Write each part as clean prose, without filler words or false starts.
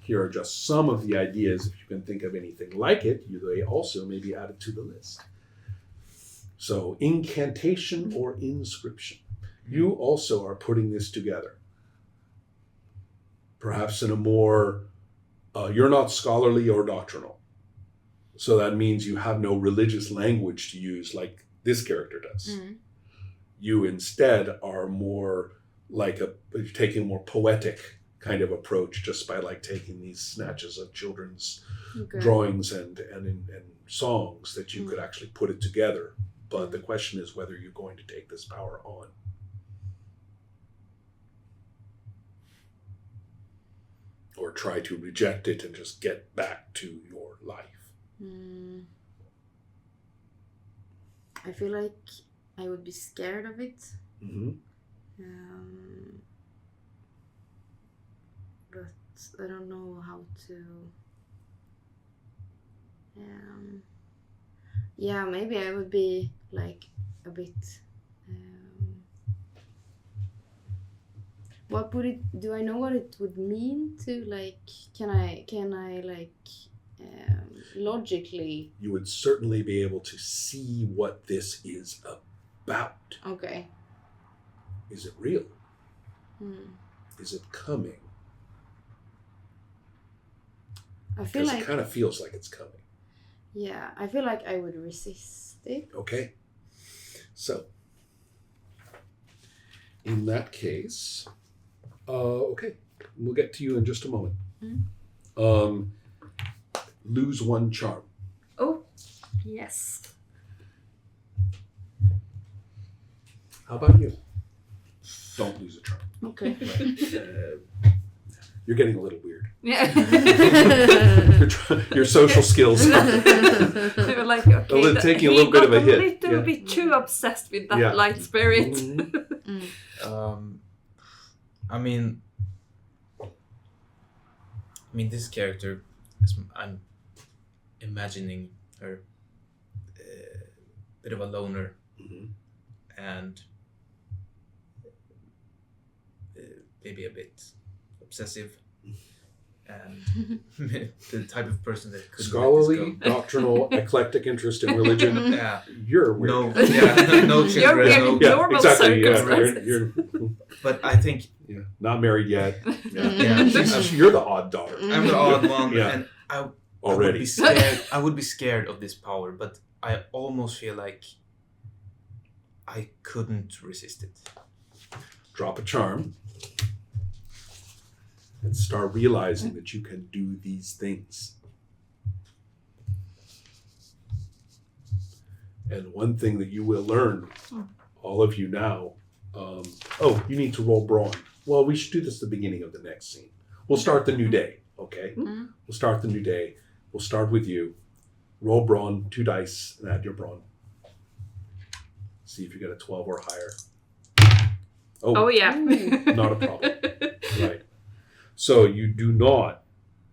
here are just some of the ideas. If you can think of anything like it, they also may be added to the list. So incantation or inscription. You also are putting this together. Perhaps in a more, you're not scholarly or doctrinal. So that means you have no religious language to use like this character does. Mm-hmm. You instead are more like taking a more poetic kind of approach just by like taking these snatches of children's drawings and songs that you could actually put it together. But the question is whether you're going to take this power on. Or try to reject it and just get back to your life. I feel like I would be scared of it. Mm-hmm. But I don't know how to... yeah, maybe I would be like a bit... what would it... Do I know what it would mean to like... Can I like... logically... You would certainly be able to see what this is about. Okay. Is it real? Is it coming? I feel like... it kind of feels like it's coming. Yeah, I feel like I would resist it. Okay. So, in that case, okay, we'll get to you in just a moment. Lose one charm. Oh, yes. How about you? Don't lose a charm. Okay. Right. You're getting a little weird. Yeah. Your social skills. They were like, okay, taking a little bit of a hit. He got a little bit too obsessed with that light spirit. I mean, this character, I'm imagining her a bit of a loner, and maybe a bit obsessive, and the type of person that could scholarly, doctrinal, eclectic interest in religion. Yeah, you're weird. No children. You're normal circumstances. You're but I think not married yet. Yeah. You're the odd daughter. I'm the odd one, Yeah. and I Already. I would be scared of this power, but I almost feel like I couldn't resist it. Drop a charm and start realizing that you can do these things. And one thing that you will learn, all of you now, you need to roll brawn. Well, we should do this at the beginning of the next scene. We'll start the new day, okay? We'll start the new day. We'll start with you. Roll brawn, 2 dice, and add your brawn. See if you get a 12 or higher. Oh yeah. Not a problem. Right. So you do not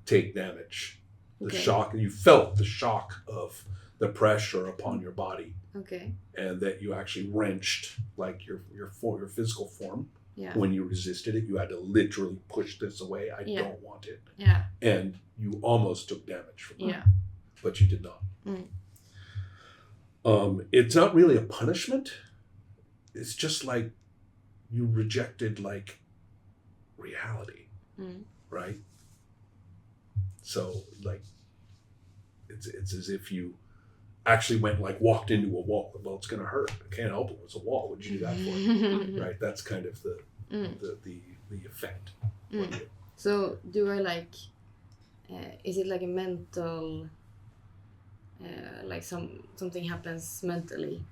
take damage. The shock, you felt the shock of the pressure upon your body. Okay. And that you actually wrenched like your physical form. Yeah. When you resisted it, you had to literally push this away. I don't want it. Yeah. And you almost took damage from that. Yeah. But you did not. It's not really a punishment. It's just like you rejected like reality. Right? So like it's as if you actually went like walked into a wall. Well, it's gonna hurt. I can't help it. It's a wall. What'd you do that for? Right? That's kind of the effect. So do I like is it like a mental like something happens mentally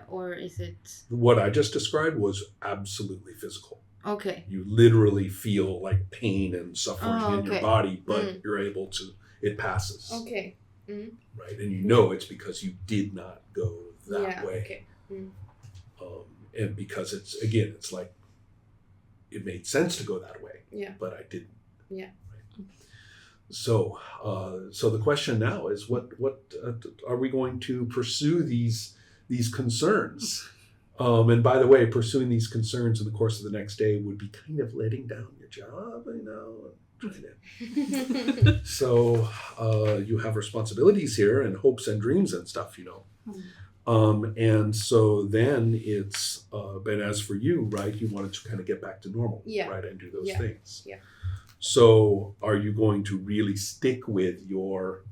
or is it what I just described was absolutely physical. Okay. You literally feel like pain and suffering in your body, but you're able to, it passes. Okay. Right? And you know it's because you did not go that way. Okay. And because it's like, it made sense to go that way. Yeah. But I didn't. Yeah. Right? So the question now is what are we going to pursue these concerns? And by the way, pursuing these concerns in the course of the next day would be kind of letting down your job, So you have responsibilities here and hopes and dreams and stuff, and so then it's but as for you, right, you wanted to kind of get back to normal, right, and do those things. Yeah. So are you going to really stick with your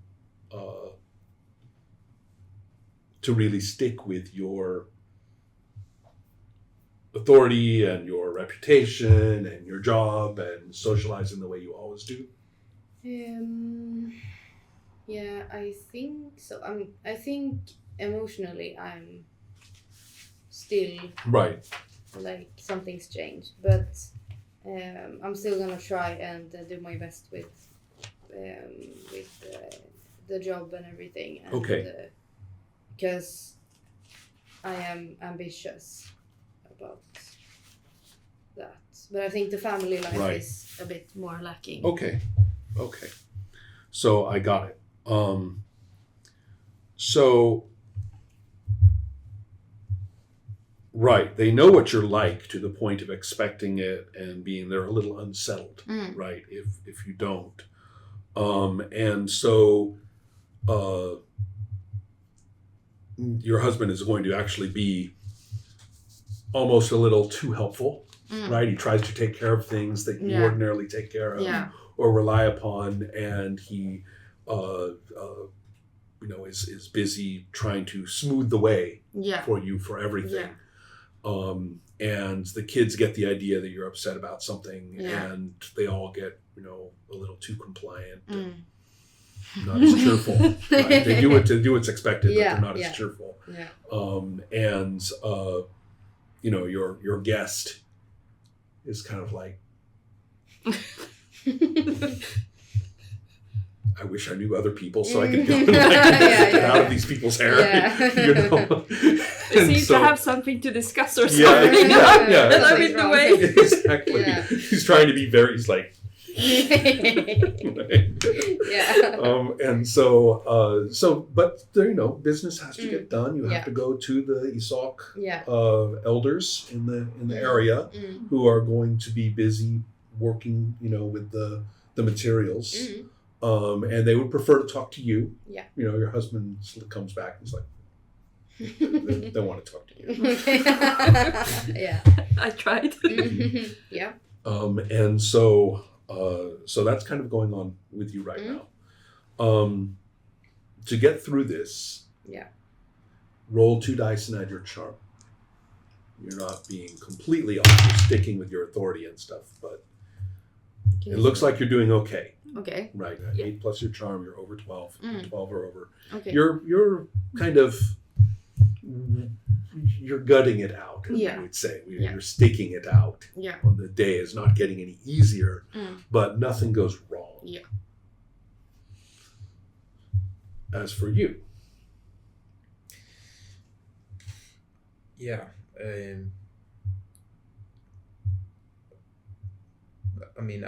authority and your reputation and your job and socializing the way you always do? Yeah, I think so. I think emotionally I'm still right. Like something's changed, but I'm still gonna try and do my best with the job and everything. And, okay. Because I am ambitious about that, but I think the family life is a bit more lacking. Okay. So I got it. So right, they know what you're like to the point of expecting it and being they're a little unsettled, right? If you don't, and so your husband is going to actually be almost a little too helpful, right? He tries to take care of things that you ordinarily take care of or rely upon, and he, is busy trying to smooth the way for you for everything. And the kids get the idea that you're upset about something, and they all get, a little too compliant. And not as cheerful. Right? They do what's expected, but they're not as cheerful. Your guest is kind of like, I wish I knew other people so I could go and get out of these people's hair. They seem to have something to discuss or something. And I'm in the way. Exactly. He's trying to be he's like, and so but business has to get done. You have to go to the ISOC elders in the area who are going to be busy working with the materials, and they would prefer to talk to you. Your husband comes back and is like, they want to talk to you. I tried. And so that's kind of going on with you right now. To get through this, roll 2 dice and add your charm. You're not being completely off. You're sticking with your authority and stuff, but it looks like you're doing okay. Okay. Right. 8 plus your charm, you're over 12. 12 or over. Okay. You're kind of you're gutting it out, as we would say. You're sticking it out. On the day is not getting any easier, but nothing goes wrong. As for you.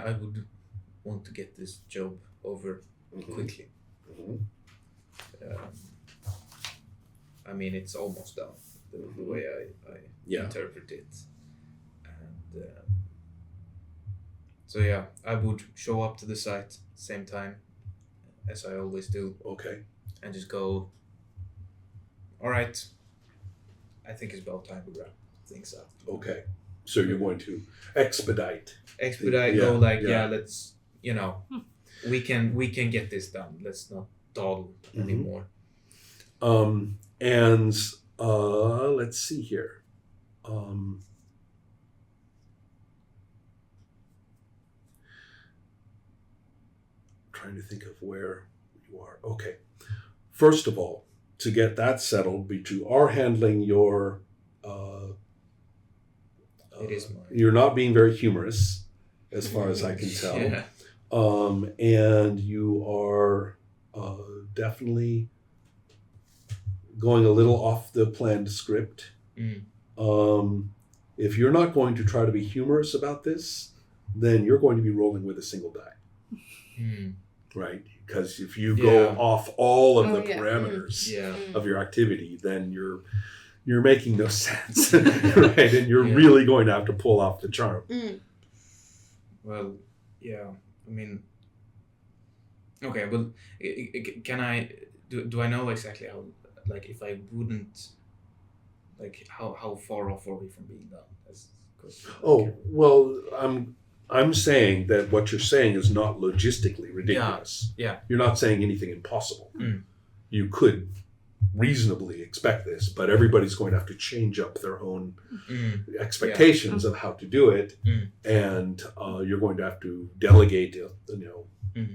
I would want to get this job over quickly. It's almost done, the way I interpret it. And I would show up to the site same time as I always do. Okay. And just go, all right, I think it's about time to wrap things up. Okay. So you're going to expedite. Let's, we can get this done. Let's not dawdle anymore. And let's see here. Trying to think of where you are. Okay. First of all, to get that settled, you are handling your. It is mine. You're not being very humorous, as far as I can tell. And you are definitely going a little off the planned script. If you're not going to try to be humorous about this, then you're going to be rolling with a single die. Right? Because if you go off all of the parameters of your activity, then you're making no sense. Right? And you're really going to have to pull off the charm. Well, I mean, okay, well, can I do I know exactly how, like, if I wouldn't, like, how far off are we from being done? That's the question. Oh, well, I'm saying that what you're saying is not logistically ridiculous. Yeah. You're not saying anything impossible. Mm. You could reasonably expect this, but everybody's going to have to change up their own expectations of how to do it, and you're going to have to delegate,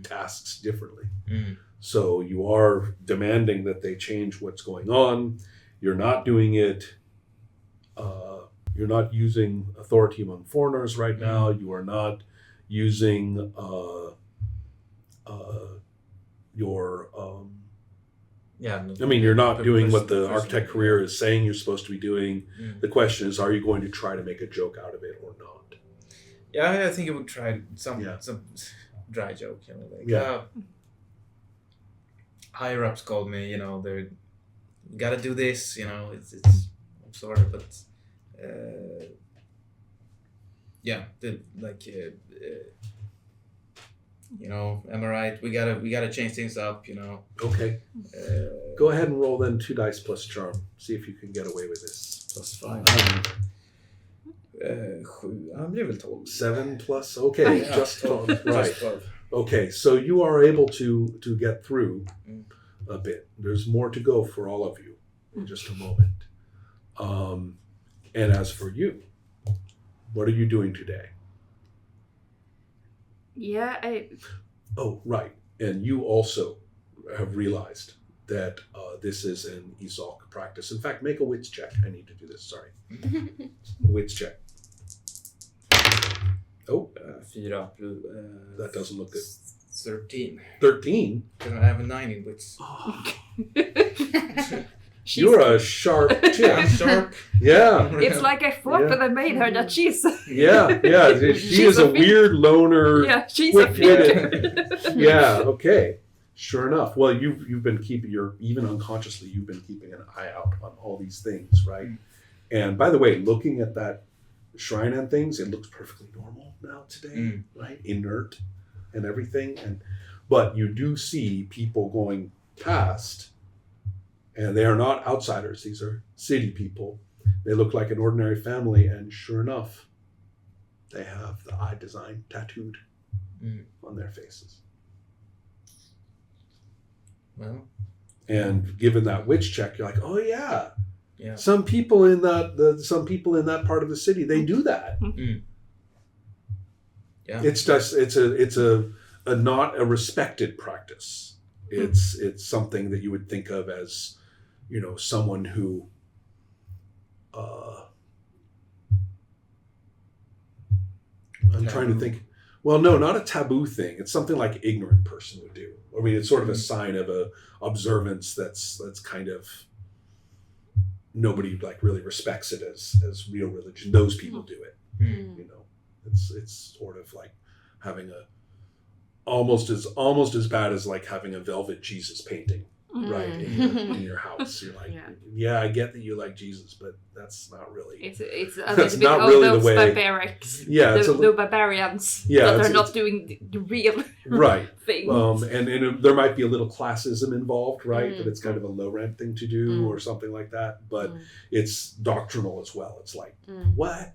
tasks differently. So you are demanding that they change what's going on. You're not doing it. You're not using authority among foreigners right now. You are not using your. I mean, you're not doing what the architect career is saying you're supposed to be doing. The question is, are you going to try to make a joke out of it or not? Yeah, I think I would try some dry joke, higher ups called me, they're gotta do this, it's I'm sorry, but am I right? We gotta change things up, Okay. Go ahead and roll then 2 dice plus charm. See if you can get away with this. +5. 7. Han blir väl 12. 7 plus? Okay, just 12. Right. Just 12. Okay, so you are able to get through a bit. There's more to go for all of you in just a moment. And as for you, what are you doing today? Yeah, Oh, right. And you also have realized that this is an Isolde practice. In fact, make a wits check. I need to do this. Sorry. Wits check. Oh, 4 plus, that doesn't look good. 13. 13? I have a 9 in wits. You're a sharp chick. I'm sharp. Yeah. It's like I thought when I made her that she's Yeah. She is a weird loner. Yeah, she's a quick-witted. Yeah. Okay. Sure enough. Well, you've been keeping even unconsciously, you've been keeping an eye out on all these things, right? And by the way, looking at that shrine and things, it looks perfectly normal now today, right? Inert and everything, but you do see people going past. And they are not outsiders. These are city people. They look like an ordinary family, and sure enough, they have the eye design tattooed on their faces. Well, and given that witch check, you're like, oh yeah. Yeah. Some people in that part of the city, they do that. Yeah. It's just it's a not a respected practice. It's something that you would think of as, someone who I'm trying to think. Well, no, not a taboo thing. It's something like an ignorant person would do. I mean, it's sort of a sign of a observance that's kind of nobody really respects it as real religion. Those people do it. It's sort of like having almost as bad as like having a velvet Jesus painting. Right, in your house. You're like, yeah, I get that you like Jesus, but that's not really. It's a little bit of those barbarics. Yeah, the barbarians that are not doing the real thing. And there might be a little classism involved, right? That it's kind of a low rent thing to do or something like that. But it's doctrinal as well. It's like, what?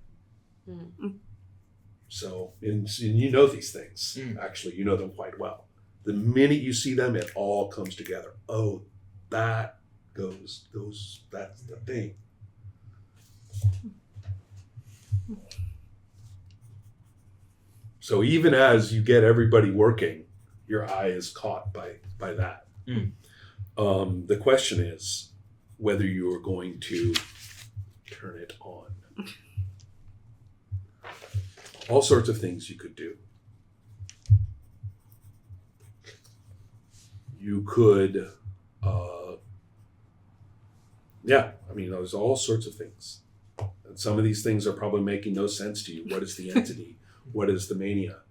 So, and you know these things. Actually, you know them quite well. The minute you see them, it all comes together. Oh, that's the thing. So even as you get everybody working, your eye is caught by that. The question is whether you are going to turn it on. All sorts of things you could do. You could, there's all sorts of things. And some of these things are probably making no sense to you. What is the entity? What is the mania?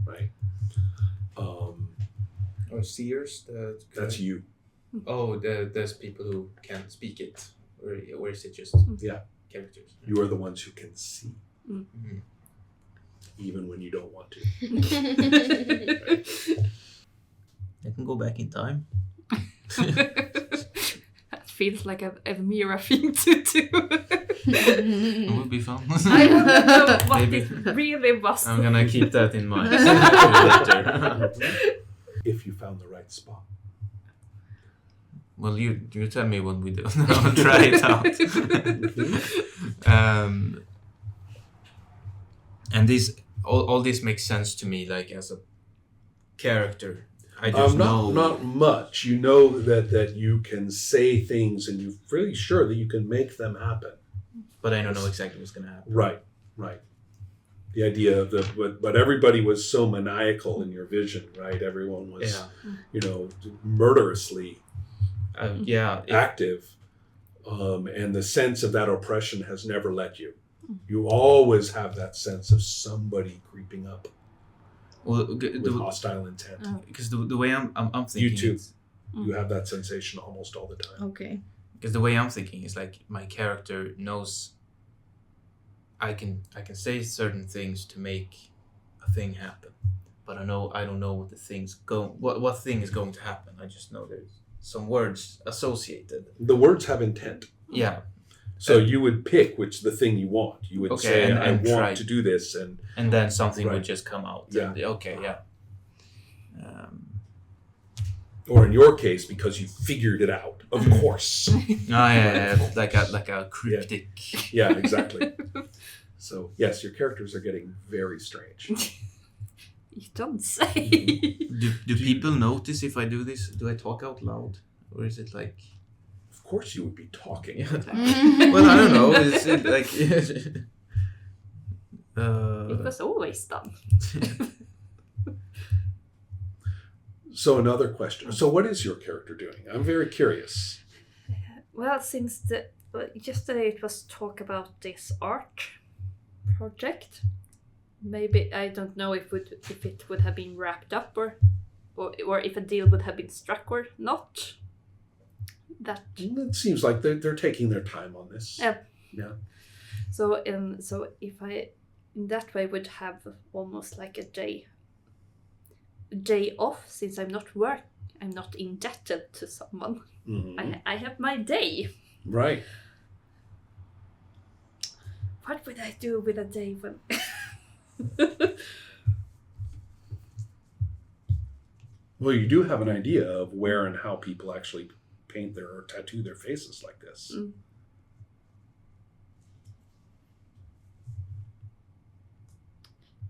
Right? Or seers? That's you. Oh, there's people who can speak it. Or is it just characters? You are the ones who can see. even when you don't want to. I can go back in time. That feels like a Mira thing to do. It would be fun. I don't know what Maybe. it really was. I'm gonna keep that in mind later. If you found the right spot. Well, you tell me what we do. I'll try it out. And this all this makes sense to me, like as a character. I just know not much. You know that you can say things, and you're really sure that you can make them happen. but I don't know exactly what's gonna happen. Right. The idea of but everybody was so maniacal in your vision, right? Everyone was, murderously active, and the sense of that oppression has never let you. You always have that sense of somebody creeping up with hostile intent. Because the way I'm thinking, You too. You have that sensation almost all the time. Okay. Because the way I'm thinking is like my character knows I can say certain things to make a thing happen, but I don't know what what thing is going to happen. I just know there's some words associated. The words have intent. Yeah. So you would pick the thing you want. You would say, and I try. want to do this, and then something Right. would just come out. Yeah. And, okay, yeah. or in your case, because you figured it out, of course. Like a cryptic. Yeah, exactly. So yes, your characters are getting very strange. You don't say. Do people notice if I do this? Do I talk out loud, or is it like? Of course, you would be talking. Well, I don't know. Is it like? It was always done. So another question. So what is your character doing? I'm very curious. Well, since yesterday it was talk about this art project, maybe I don't know if it would have been wrapped up or if a deal would have been struck or not. That It seems like they're taking their time on this. Yeah. Yeah. so if I in that way would have almost like a day off, since I'm not indebted to someone. Mhm. I have my day. Right. What would I do with a day when? Well, you do have an idea of where and how people actually paint or tattoo their faces like this.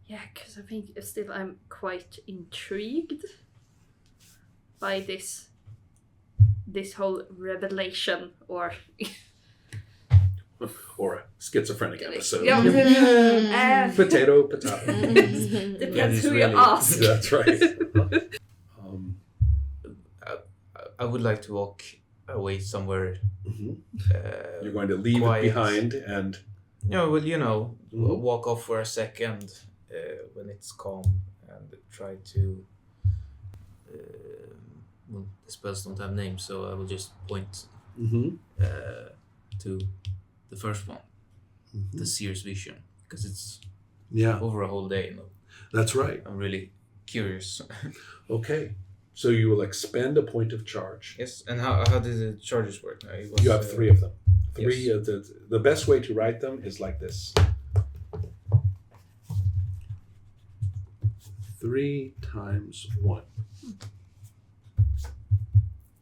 Yeah, because I think still I'm quite intrigued by this whole revelation or Or a schizophrenic episode. Yeah. Potato. Depends who you really- ask. That's right. I would like to walk away somewhere. Mhm. You're going to leave quiet. it behind, and Walk off for a second when it's calm and try to. Well, the spells don't have names, so I will just point to the first one, the Seer's Vision, because it's over a whole day. That's right. I'm really curious. Okay, so you will expend a point of charge. Yes, and how did the charges work? Now, You have 3 of them. Yes. The best way to write them is like this. 3 times 1.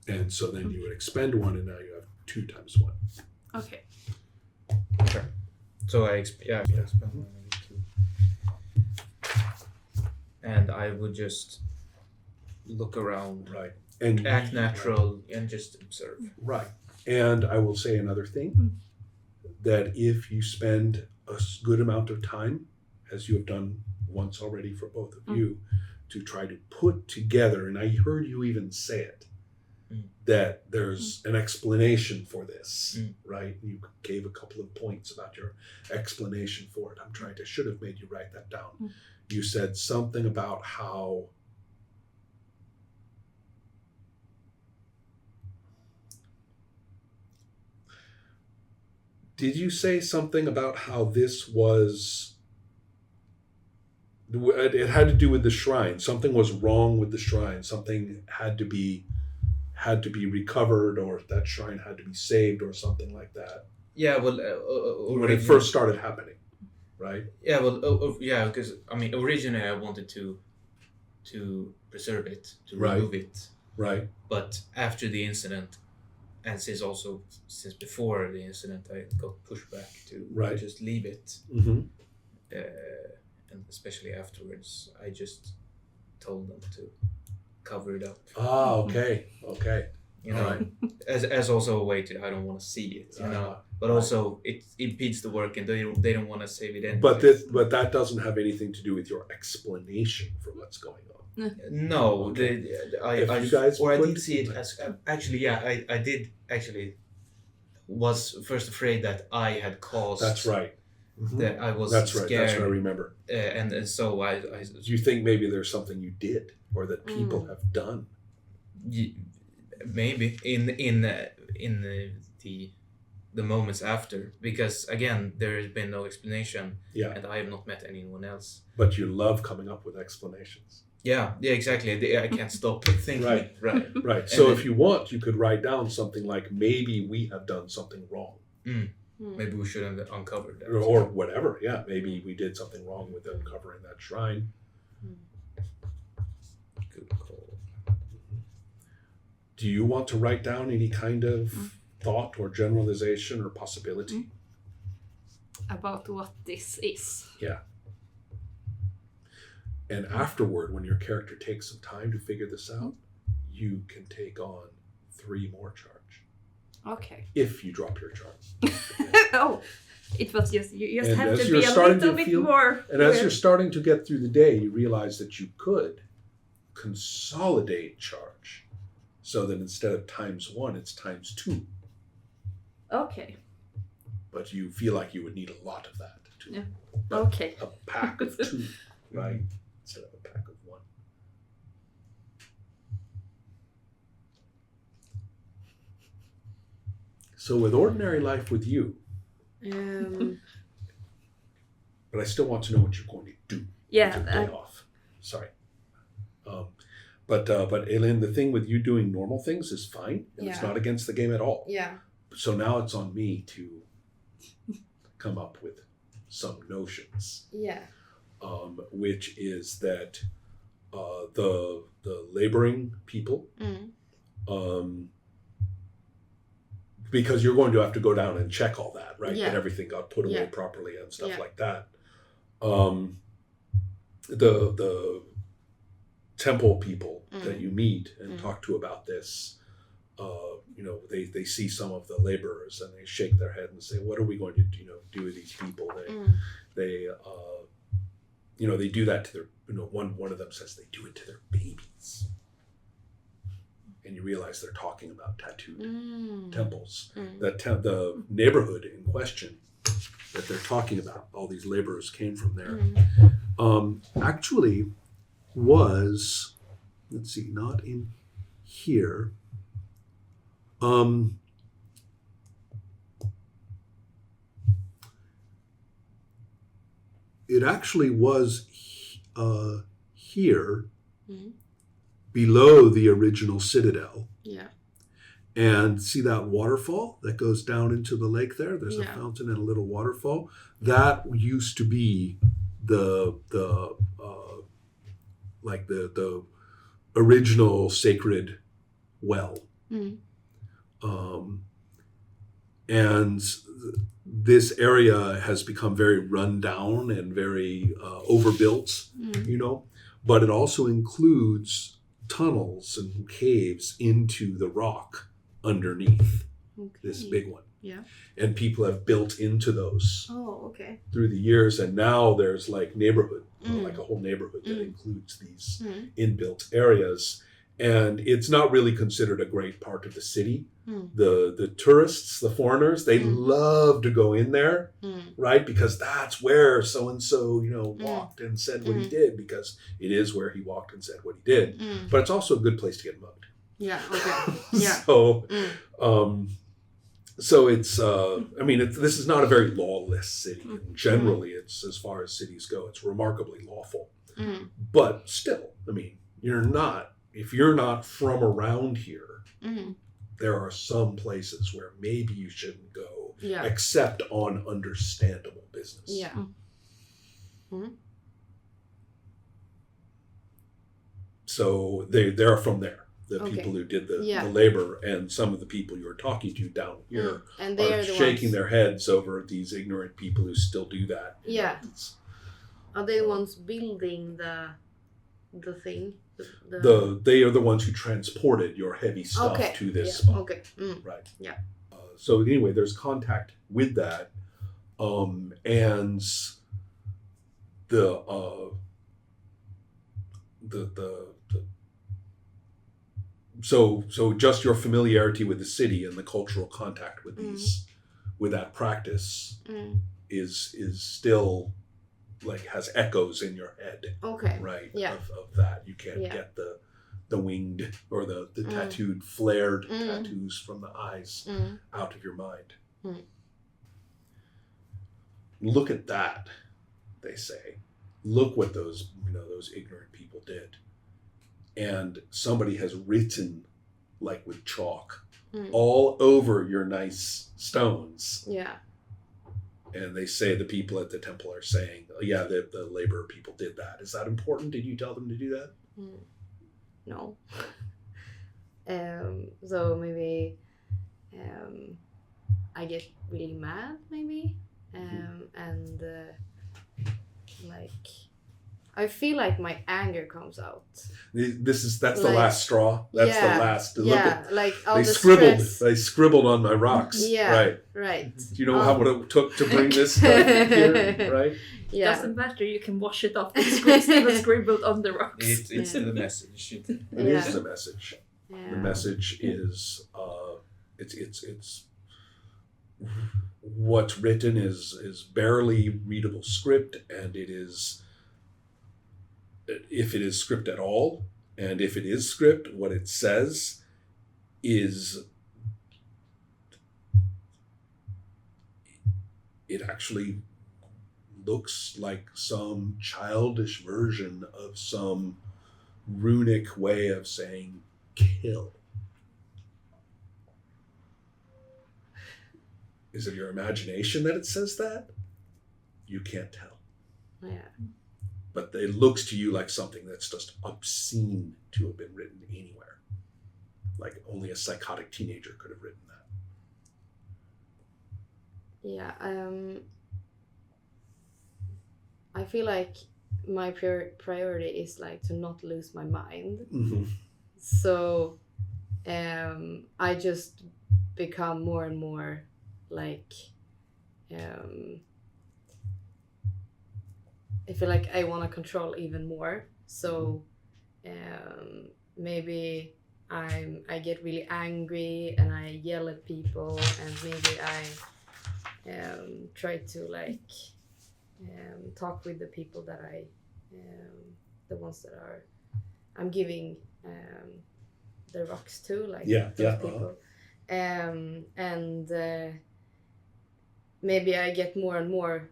And so then you would expend 1, and now you have 2 times 1. Okay. Okay. So I expend 1 and 2. And I would just look around, Right. And act natural, and just observe. Right. And I will say another thing, that if you spend a good amount of time, as you have done once already for both of you, to try to put together, and I heard you even say it, that there's an explanation for this, right? You gave a couple of points about your explanation for it. Should have made you write that down. You said something about how did you say something about how this was It had to do with the shrine. Something was wrong with the shrine. Something had to be recovered, or that shrine had to be saved, or something like that. Yeah, well, When it first started happening, right? Yeah, well, yeah, because I mean, originally I wanted to preserve it, to Right. remove it, Right. but after the incident, and since before the incident, I got pushed back to Right. just leave it, Mm-hmm. and especially afterwards, I just told them to cover it up. Ah, okay. Okay. You know, Alright. as also a way to I don't want to see it, you know, but also it impedes the work, and they don't want to save it anyway. But that doesn't have anything to do with your explanation for what's going on. No, Okay. I If you did see it as actually, yeah, I did actually was first afraid that I had caused. That's right. Mhm. That I was That's right. scared, That's what I remember. and so I Do you think maybe there's something you did or that people have done? maybe in the moments after, because again there has been no explanation, Yeah. and I have not met anyone else. But you love coming up with explanations. Yeah, exactly. I can't stop thinking. Right. Right. Right. So And if you want, you could write down something like, maybe we have done something wrong. Maybe we should have uncovered that. Or whatever. Yeah. Maybe we did something wrong with uncovering that shrine. Good call. Do you want to write down any kind of thought or generalization or possibility? About what this is. And afterward, when your character takes some time to figure this out, you can take on 3 more charge. Okay. If you drop your charge. Oh, it was just you just And have as to you're be a starting little to bit feel- more. And as you're starting to get through the day, you realize that you could consolidate charge. So that instead of times 1, it's times 2. Okay. But you feel like you would need a lot of that. Yeah. Okay. A pack of 2, right? Instead of a pack of 1. So with ordinary life with you, but I still want to know what you're going to do with your day Yeah. off. Sorry. But Aileen, the thing with you doing normal things is fine. And it's Yeah. not against the game at all. Yeah. So now it's on me to come up with some notions. Yeah. Which is that the laboring people, because you're going to have to go down and check all that, right? Yeah. That everything got put away Yeah. properly and stuff Yeah. like that. The temple people that you meet and talk to about this, they see some of the laborers and they shake their head and say, "What are we going to do with these people?" They do that to their, one of them says they do it to their babies. And you realize they're talking about tattooed temples. That the neighborhood in question that they're talking about, all these laborers came from there, actually was, let's see, not in here. It actually was here, below the original citadel. Yeah. And see that waterfall that goes down into the lake there? There's a fountain and a little waterfall. That used to be the original sacred well. And this area has become very run down and very overbuilt, but it also includes tunnels and caves into the rock underneath this big one. Yeah. And people have built into those Oh, okay. through the years, and now there's like neighborhood, like a whole neighborhood that includes these inbuilt areas. And it's not really considered a great part of the city. The tourists, the foreigners, they love to go in there, right? Because that's where so-and-so, walked and said what he did, because it is where he walked and said what he did. But it's also a good place to get mugged. Yeah, okay. Yeah. So it's, this is not a very lawless city. Generally, it's, as far as cities go, it's remarkably lawful. Mm. But still, I mean, if you're not from around here, Mm. there are some places where maybe you shouldn't go, Yeah. except on understandable business. Yeah. So they're from there. The Okay. people who did the Yeah. labor, and some of the people you're talking to down here And they are are the shaking ones. their heads over these ignorant people who still do that. You Yeah. know, it's- Are they the ones building the thing? they are the ones who transported your heavy stuff Okay. to this Yeah. spot. Okay. Mm. Right. Yeah. So anyway, there's contact with that, and so just your familiarity with the city and the cultural contact with with that practice is still like has echoes in your head. Okay. Right. Yeah. Of that, you can't Yeah. get the winged or the tattooed, flared tattoos from the eyes out of your mind. Look at that, they say. Look what those ignorant people did. And somebody has written, like with chalk, all over your nice stones. Yeah. And they say the people at the temple are saying, yeah, the labor people did that. Is that important? Did you tell them to do that? No. So maybe I get really mad, maybe. And like I feel like my anger comes out. That's the Like, last straw. That's yeah, the last. Yeah, Look at, like all they the scribbled. stress. They scribbled on my rocks. Yeah, Right. right. Do you know what it took to bring this stuff here? Right. Yeah. Doesn't matter. You can wash it off. It's still scribbled on the rocks. It's the message. It Yeah. is the message. Yeah. The message is it's what's written is barely readable script, and it is, if it is script at all, and if it is script, what it says is it actually looks like some childish version of some runic way of saying kill. Is it your imagination that it says that? You can't tell. Yeah. But it looks to you like something that's just obscene to have been written anywhere. Like only a psychotic teenager could have written that. Yeah. I feel like my priority is like to not lose my mind. Mm-hmm. So I just become more and more like I feel like I want to control even more. So maybe I get really angry and I yell at people, and maybe I try to like talk with the people that the ones that I'm giving the rocks to, like those people. And maybe I get more and more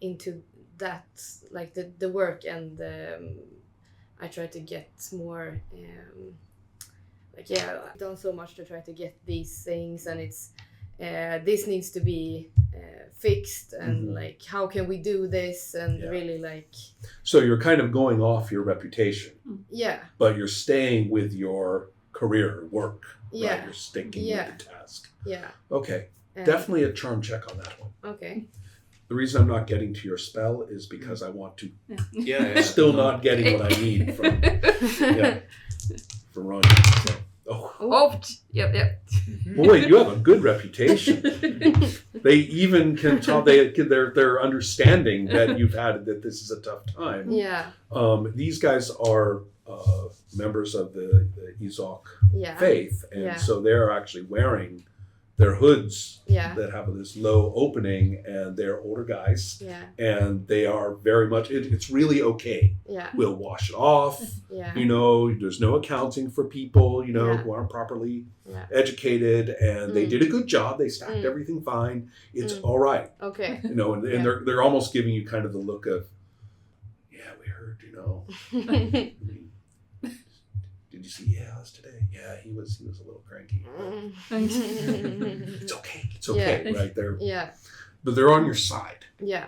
into that, like the work, and I try to get more like I've done so much to try to get these things, and it's this needs to be fixed, and like how can we do this, and really like. So you're kind of going off your reputation. Yeah. But you're staying with your career work. Yeah. Right? You're sticking with the task. Yeah. Okay. Definitely a charm check on that one. Okay. The reason I'm not getting to your spell is because I want to. Yeah. Still not getting what I need from Ronnie. So. Oh, yep. Boy, you have a good reputation. They even can tell they're understanding that you've had that this is a tough time. Yeah. These guys are members of the Izok faith, and so they're actually wearing their hoods that have this low opening, and they're older guys, and they are very much. It's really okay. Yeah. We'll wash it off. Yeah. You know, there's no accounting for people, who aren't properly educated, and they did a good job. They stacked everything fine. It's all right. Okay. And they're almost giving you kind of the look of, heard, I mean, did you see Yaz today? Yeah, he was a little cranky. It's okay, Yeah. right? Yeah. But they're on your side. Yeah.